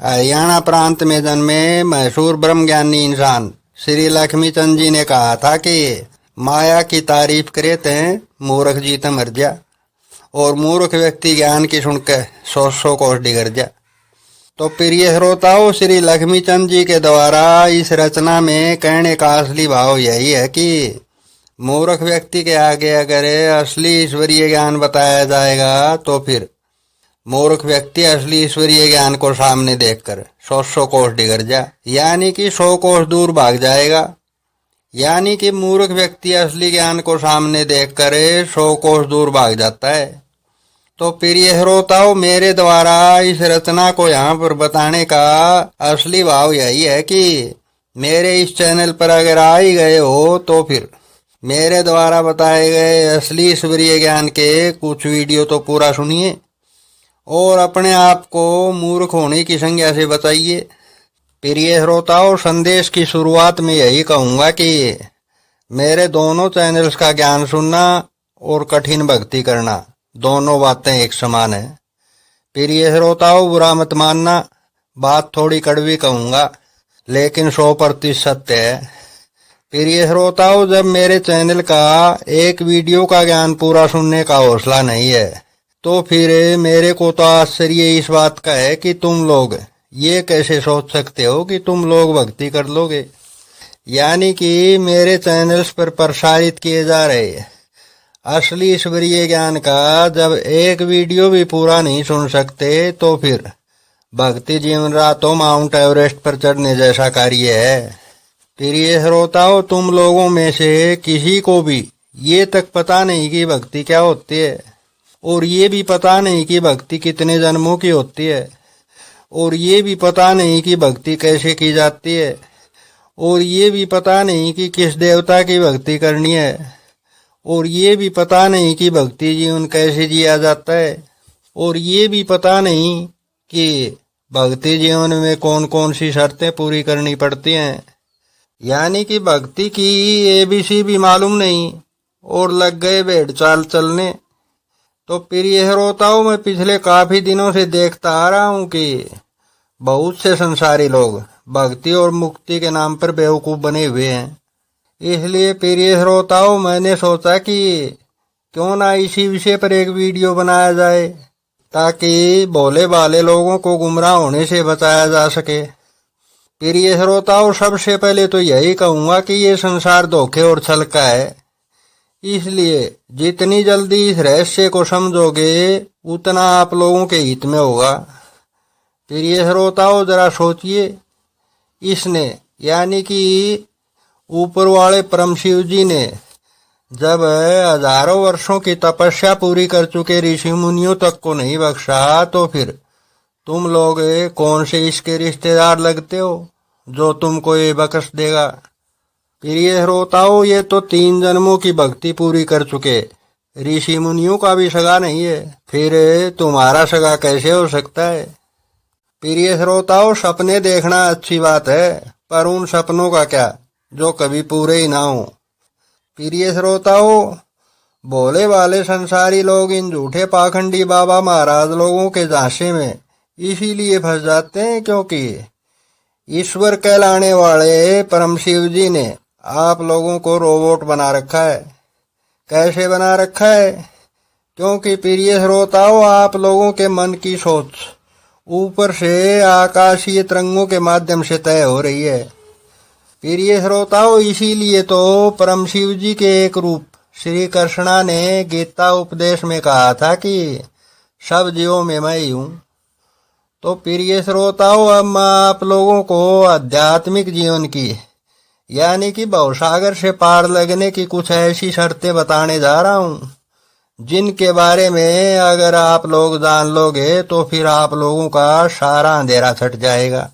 हरियाणा प्रांत में जन्मे मशहूर ब्रह्मज्ञानी इंसान श्री लक्ष्मीचंद जी ने कहा था कि माया की तारीफ करे ते मूर्ख जी तो मर जा, और मूर्ख व्यक्ति ज्ञान की सुनकर 100 कोस डिगर जा। तो प्रिय श्रोताओं, श्री लक्ष्मीचंद जी के द्वारा इस रचना में कहने का असली भाव यही है कि मूर्ख व्यक्ति के आगे अगर असली ईश्वरीय ज्ञान बताया जाएगा तो फिर मूर्ख व्यक्ति असली ईश्वरीय ज्ञान को सामने देखकर 100 कोस डिगर जा, यानी कि 100 कोस दूर भाग जाएगा। यानी कि मूर्ख व्यक्ति असली ज्ञान को सामने देखकर 100 कोस दूर भाग जाता है। तो प्रिय श्रोताओं, मेरे द्वारा इस रचना को यहाँ पर बताने का असली भाव यही है कि मेरे इस चैनल पर अगर आ ही गए हो तो फिर मेरे द्वारा बताए गए असली ईश्वरीय ज्ञान के कुछ वीडियो तो पूरा सुनिए और अपने आप को मूर्ख होने की संज्ञा से बचाइए। प्रिय श्रोताओं, संदेश की शुरुआत में यही कहूँगा कि मेरे दोनों चैनल्स का ज्ञान सुनना और कठिन भक्ति करना दोनों बातें एक समान है। प्रिय श्रोताओं, बुरा मत मानना, बात थोड़ी कड़वी कहूँगा लेकिन 100% सत्य है। प्रिय श्रोताओं, जब मेरे चैनल का एक वीडियो का ज्ञान पूरा सुनने का हौसला नहीं है तो फिर मेरे को तो आश्चर्य इस बात का है कि तुम लोग ये कैसे सोच सकते हो कि तुम लोग भक्ति कर लोगे। यानी कि मेरे चैनल्स पर प्रसारित किए जा रहे असली ईश्वरीय ज्ञान का जब एक वीडियो भी पूरा नहीं सुन सकते तो फिर भक्ति जीवन रहा तो माउंट एवरेस्ट पर चढ़ने जैसा कार्य है। प्रिय श्रोताओं, तुम लोगों में से किसी को भी ये तक पता नहीं कि भक्ति क्या होती है, और ये भी पता नहीं कि भक्ति कितने जन्मों की होती है, और ये भी पता नहीं कि भक्ति कैसे की जाती है, और ये भी पता नहीं कि किस देवता की भक्ति करनी है, और ये भी पता नहीं कि भक्ति जीवन कैसे जिया जाता है, और ये भी पता नहीं कि भक्ति जीवन में कौन कौन सी शर्तें पूरी करनी पड़ती हैं। यानी कि भक्ति की ABC भी मालूम नहीं और लग गए भेड़ चाल चलने। तो प्रिय श्रोताओं, मैं पिछले काफी दिनों से देखता आ रहा हूँ कि बहुत से संसारी लोग भक्ति और मुक्ति के नाम पर बेवकूफ बने हुए हैं। इसलिए प्रिय श्रोताओं, मैंने सोचा कि क्यों ना इसी विषय पर एक वीडियो बनाया जाए ताकि भोले भाले लोगों को गुमराह होने से बचाया जा सके। प्रिय श्रोताओं, सबसे पहले तो यही कहूँगा कि ये संसार धोखे और छल का है, इसलिए जितनी जल्दी इस रहस्य को समझोगे उतना आप लोगों के हित में होगा। प्रिय श्रोताओं, जरा सोचिए, इसने यानी कि ऊपर वाले परम शिव जी ने जब हजारों वर्षों की तपस्या पूरी कर चुके ऋषि मुनियों तक को नहीं बख्शा तो फिर तुम लोग कौन से इसके रिश्तेदार लगते हो जो तुमको ये बख्श देगा। प्रिय श्रोताओं, ये तो 3 जन्मों की भक्ति पूरी कर चुके ऋषि मुनियों का भी सगा नहीं है, फिर तुम्हारा सगा कैसे हो सकता है। प्रिय श्रोताओं, सपने देखना अच्छी बात है, पर उन सपनों का क्या जो कभी पूरे ही ना हो। प्रिय श्रोताओं, भोले वाले संसारी लोग इन झूठे पाखंडी बाबा महाराज लोगों के झांसे में इसीलिए फंस जाते हैं क्योंकि ईश्वर कहलाने वाले परम शिव जी ने आप लोगों को रोबोट बना रखा है। कैसे बना रखा है? क्योंकि प्रिय श्रोताओं, आप लोगों के मन की सोच ऊपर से आकाशीय तरंगों के माध्यम से तय हो रही है। प्रिय श्रोताओं, इसीलिए तो परम शिव जी के एक रूप श्री कृष्णा ने गीता उपदेश में कहा था कि सब जीवों में मैं ही हूँ। तो प्रिय श्रोताओं, अब मैं आप लोगों को आध्यात्मिक जीवन की यानी कि भवसागर से पार लगने की कुछ ऐसी शर्तें बताने जा रहा हूँ जिनके बारे में अगर आप लोग जान लोगे तो फिर आप लोगों का सारा अंधेरा छट जाएगा।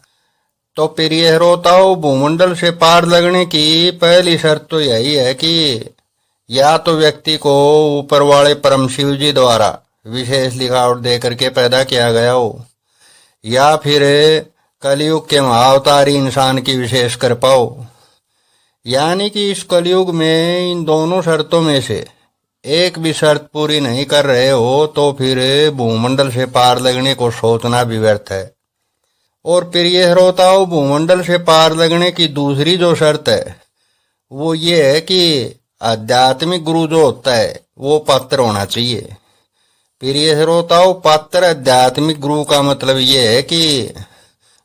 तो प्रिय श्रोताओं, भूमंडल से पार लगने की पहली शर्त तो यही है कि या तो व्यक्ति को ऊपर वाले परम शिव जी द्वारा विशेष लिखावट दे करके पैदा किया गया हो, या फिर कलयुग के महाअवतारी इंसान की विशेष कृपा हो। यानी कि इस कलयुग में इन दोनों शर्तों में से एक भी शर्त पूरी नहीं कर रहे हो तो फिर भूमंडल से पार लगने को सोचना भी व्यर्थ है। और प्रिय श्रोताओं, भूमंडल से पार लगने की दूसरी जो शर्त है वो ये है कि आध्यात्मिक गुरु जो होता है वो पात्र होना चाहिए। प्रिय श्रोताओं, पात्र आध्यात्मिक गुरु का मतलब ये है कि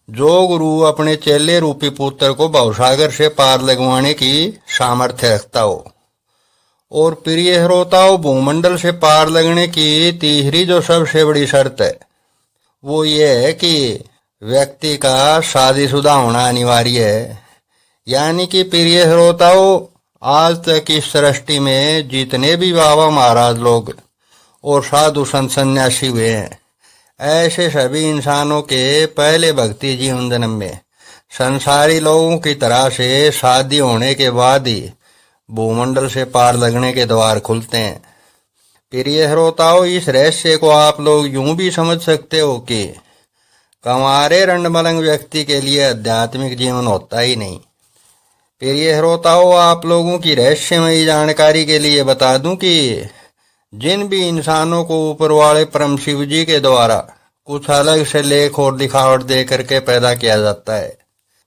जो गुरु अपने चेले रूपी पुत्र को भवसागर से पार लगवाने की सामर्थ्य रखता हो। और प्रिय श्रोताओं, भूमंडल से पार लगने की तीसरी जो सबसे बड़ी शर्त है वो ये है कि व्यक्ति का शादीशुदा होना अनिवार्य है। यानी कि प्रिय श्रोताओं, आज तक इस सृष्टि में जितने भी बाबा महाराज लोग और साधु संत सन्यासी हुए हैं, ऐसे सभी इंसानों के पहले भक्ति जीवन जन्म में संसारी लोगों की तरह से शादी होने के बाद ही भूमंडल से पार लगने के द्वार खुलते हैं। प्रिय श्रोताओं, इस रहस्य को आप लोग यूं भी समझ सकते हो कि कंवारे रंडमलंग व्यक्ति के लिए आध्यात्मिक जीवन होता ही नहीं। प्रिय श्रोताओं, आप लोगों की रहस्यमयी जानकारी के लिए बता दूं कि जिन भी इंसानों को ऊपर वाले परम शिव जी के द्वारा कुछ अलग से लेख और दिखावट दे करके पैदा किया जाता है,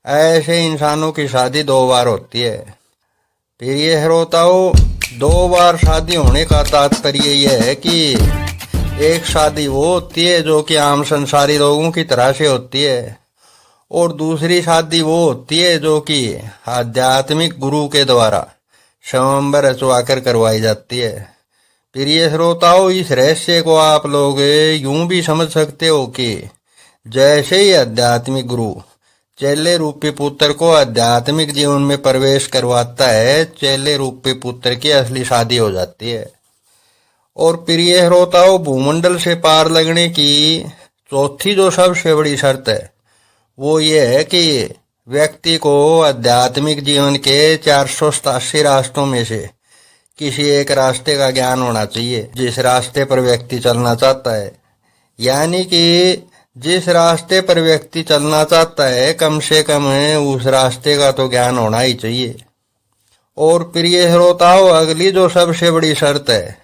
ऐसे इंसानों की शादी 2 बार होती है। प्रिय श्रोताओं, 2 बार शादी होने का तात्पर्य यह है कि एक शादी वो होती है जो कि आम संसारी लोगों की तरह से होती है, और दूसरी शादी वो होती है जो कि आध्यात्मिक गुरु के द्वारा स्वयंवर रचवाकर करवाई जाती है। प्रिय श्रोताओं, इस रहस्य को आप लोग यूं भी समझ सकते हो कि जैसे ही आध्यात्मिक गुरु चेले रूपी पुत्र को आध्यात्मिक जीवन में प्रवेश करवाता है, चेले रूपी पुत्र की असली शादी हो जाती है। और प्रिय श्रोताओं, भूमंडल से पार लगने की चौथी जो सबसे बड़ी शर्त है वो ये है कि व्यक्ति को आध्यात्मिक जीवन के 487 रास्तों में से किसी एक रास्ते का ज्ञान होना चाहिए, जिस रास्ते पर व्यक्ति चलना चाहता है। यानी कि जिस रास्ते पर व्यक्ति चलना चाहता है, कम से कम उस रास्ते का तो ज्ञान होना ही चाहिए। और प्रिय श्रोताओं, अगली जो सबसे बड़ी शर्त है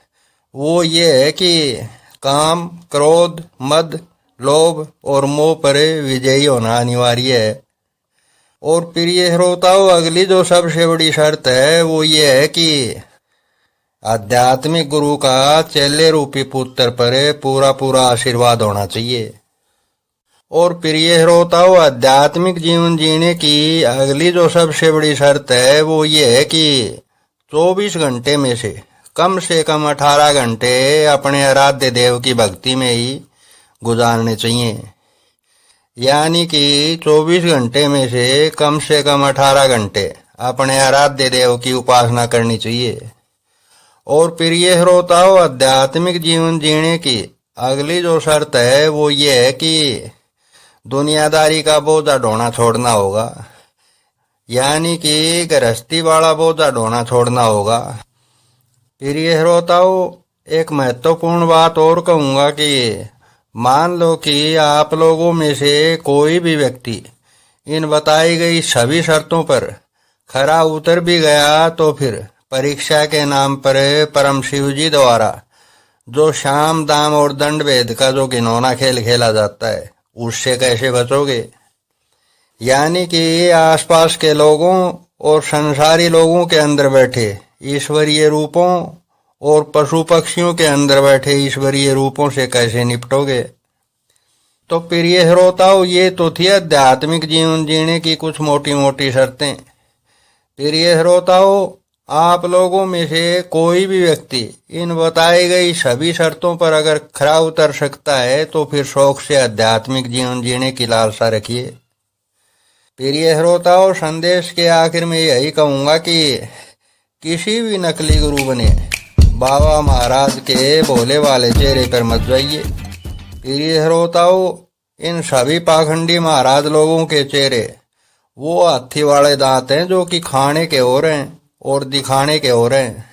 वो ये है कि काम, क्रोध, मद, लोभ और मोह पर विजयी होना अनिवार्य है। और प्रिय श्रोताओं, अगली जो सबसे बड़ी शर्त है वो ये है कि आध्यात्मिक गुरु का चेले रूपी पुत्र पर पूरा आशीर्वाद होना चाहिए। और प्रिय श्रोताओं, आध्यात्मिक जीवन जीने की अगली जो सबसे बड़ी शर्त है वो ये है कि 24 घंटे में से कम 18 घंटे अपने आराध्य देव की भक्ति में ही गुजारने चाहिए। यानी कि 24 घंटे में से कम 18 घंटे अपने आराध्य देव की उपासना करनी चाहिए। और प्रिय श्रोताओं, आध्यात्मिक जीवन जीने की अगली जो शर्त है वो ये है कि दुनियादारी का बोझा ढोना छोड़ना होगा। यानी कि गृहस्थी वाला बोझा ढोना छोड़ना होगा। प्रिय श्रोताओं, एक महत्वपूर्ण बात और कहूँगा कि मान लो कि आप लोगों में से कोई भी व्यक्ति इन बताई गई सभी शर्तों पर खरा उतर भी गया, तो फिर परीक्षा के नाम पर परम शिव जी द्वारा जो शाम, दाम और दंड भेद का जो घिनौना खेल खेला जाता है, उससे कैसे बचोगे। यानी कि आसपास के लोगों और संसारी लोगों के अंदर बैठे ईश्वरीय रूपों और पशु पक्षियों के अंदर बैठे ईश्वरीय रूपों से कैसे निपटोगे। तो प्रिय श्रोताओं, ये तो थी आध्यात्मिक जीवन जीने की कुछ मोटी मोटी शर्तें। प्रिय श्रोताओं, आप लोगों में से कोई भी व्यक्ति इन बताई गई सभी शर्तों पर अगर खरा उतर सकता है तो फिर शौक से आध्यात्मिक जीवन जीने की लालसा रखिए। प्रिय श्रोताओं, संदेश के आखिर में यही कहूँगा कि किसी भी नकली गुरु बने बाबा महाराज के भोले वाले चेहरे पर मत जाइए। प्रिय श्रोताओं, इन सभी पाखंडी महाराज लोगों के चेहरे वो हाथी वाले दांत हैं जो कि खाने के हो रहे हैं और दिखाने के हो रहे हैं।